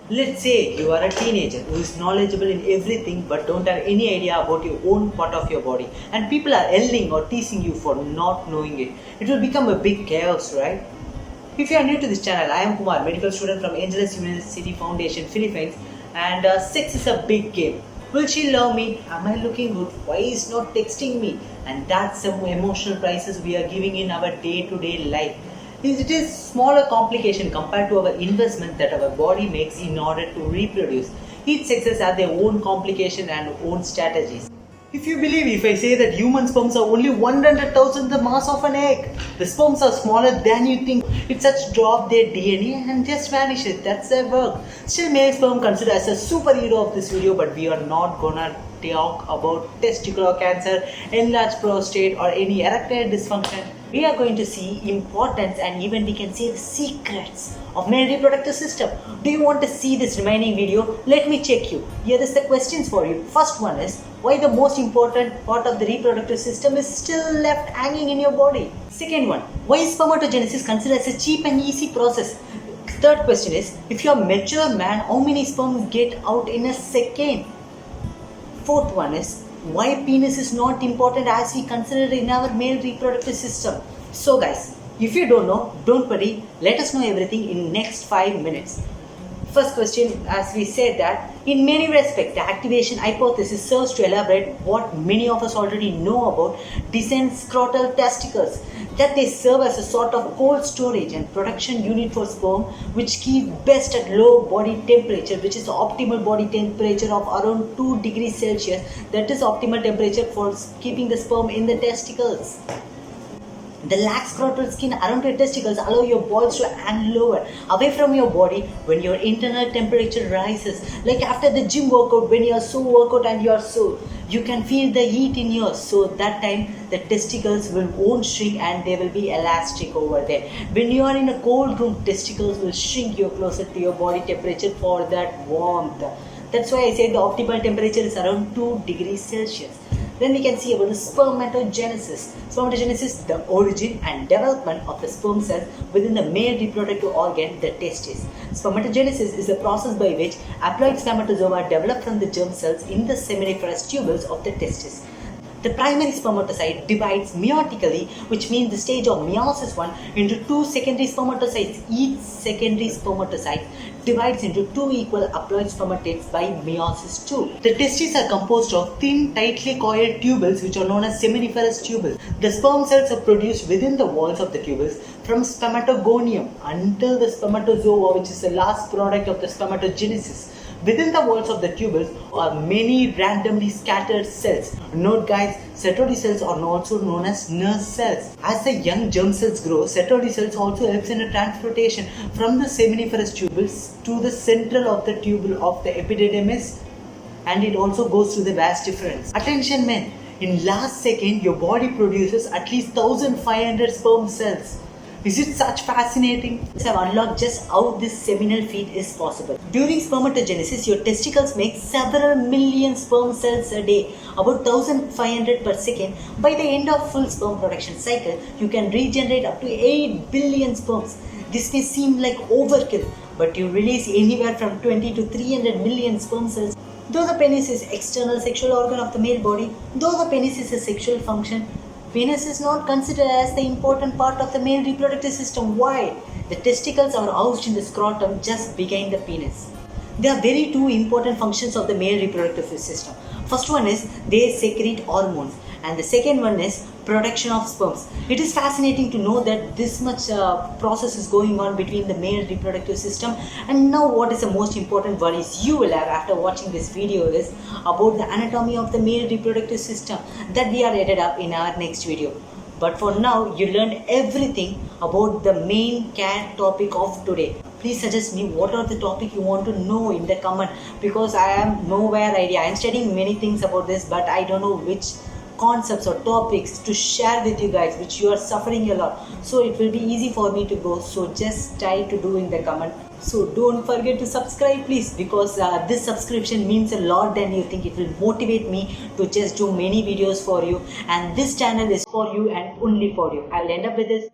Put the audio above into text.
Let's say you are a teenager who is knowledgeable in everything but don't have any idea about your own part of your body, and people are yelling or teasing you for not knowing it. It will become a big chaos, right? If you are new to this channel, I am Kumar, medical student from Angeles University Foundation, Philippines, and sex is a big game. Will she love me? Am I looking good? Why is not texting me? And that's some emotional prices we are giving in our day-to-day life. It is smaller complication compared to our investment that our body makes in order to reproduce. Each sexes have their own complication and own strategies. If you believe, if I say that human sperms are only 100,000 the mass of an egg, the sperms are smaller than you think. It just drop their DNA and just vanish it. That's their work. Still, male sperm considered as a superhero of this video, but we are not gonna talk about testicular cancer, enlarged prostate, or any erectile dysfunction. We are going to see importance and even we can say the secrets of male reproductive system. Do you want to see this remaining video? Let me check you. Here is the questions for you. First one is, why the most important part of the reproductive system is still left hanging in your body? Second one, why is spermatogenesis considered as a cheap and easy process? Third question is, if you are a mature man, how many sperms get out in a second? Fourth one is, why penis is not important as we consider in our male reproductive system. So guys, if you don't know, don't worry, let us know everything in next 5 minutes. First question, as we said that, in many respects, the activation hypothesis serves to elaborate what many of us already know about descent scrotal testicles, that they serve as a sort of cold storage and production unit for sperm, which keep best at low body temperature, which is the optimal body temperature of around 2 degrees Celsius. That is optimal temperature for keeping the sperm in the testicles. The lax scrotal skin around your testicles allow your balls to hang lower, away from your body when your internal temperature rises. Like after the gym workout, when you are so workout and you are so, you can feel the heat in yours. So that time the testicles won't shrink and they will be elastic over there. When you are in a cold room, testicles will shrink you closer to your body temperature for that warmth. That's why I said the optimal temperature is around 2 degrees Celsius. Then we can see about the spermatogenesis. Spermatogenesis, the origin and development of the sperm cells within the male reproductive organ, the testis. Spermatogenesis is the process by which haploid spermatozoa develop from the germ cells in the seminiferous tubules of the testis. The primary spermatocyte divides meiotically, which means the stage of meiosis 1, into 2 secondary spermatocytes. Each secondary spermatocyte divides into 2 equal haploid spermatids by meiosis 2. The testes are composed of thin, tightly coiled tubules which are known as seminiferous tubules. The sperm cells are produced within the walls of the tubules from spermatogonium until the spermatozoa, which is the last product of the spermatogenesis. Within the walls of the tubules are many randomly scattered cells. Note guys, Sertoli cells are also known as nurse cells. As the young germ cells grow, Sertoli cells also helps in a transportation from the seminiferous tubules to the central of the tubule of the epididymis, and it also goes to the vas deferens. Attention men, in last second your body produces at least 1500 sperm cells. Is it such fascinating? I have unlocked just how this seminal feat is possible. During spermatogenesis, your testicles make several million sperm cells a day, about 1500 per second. By the end of full sperm production cycle, you can regenerate up to 8 billion sperms. This may seem like overkill, but you release anywhere from 20 to 300 million sperm cells. Though the penis is external sexual organ of the male body, though the penis is a sexual function, penis is not considered as the important part of the male reproductive system. Why? The testicles are housed in the scrotum just behind the penis. There are very two important functions of the male reproductive system. First one is they secrete hormones, and the second one is production of sperms. It is fascinating to know that this much process is going on between the male reproductive system. And now what is the most important worries you will have after watching this video is about the anatomy of the male reproductive system that we are headed up in our next video. But for now, you learned everything about the main cat topic of today. Please suggest me what are the topic you want to know in the comment, because I am nowhere idea. I am studying many things about this, but I don't know which concepts or topics to share with you guys, which you are suffering a lot. So it will be easy for me to go. So just try to do in the comment. So don't forget to subscribe please, because this subscription means a lot than you think. It will motivate me to just do many videos for you, and this channel is for you and only for you. I'll end up with this.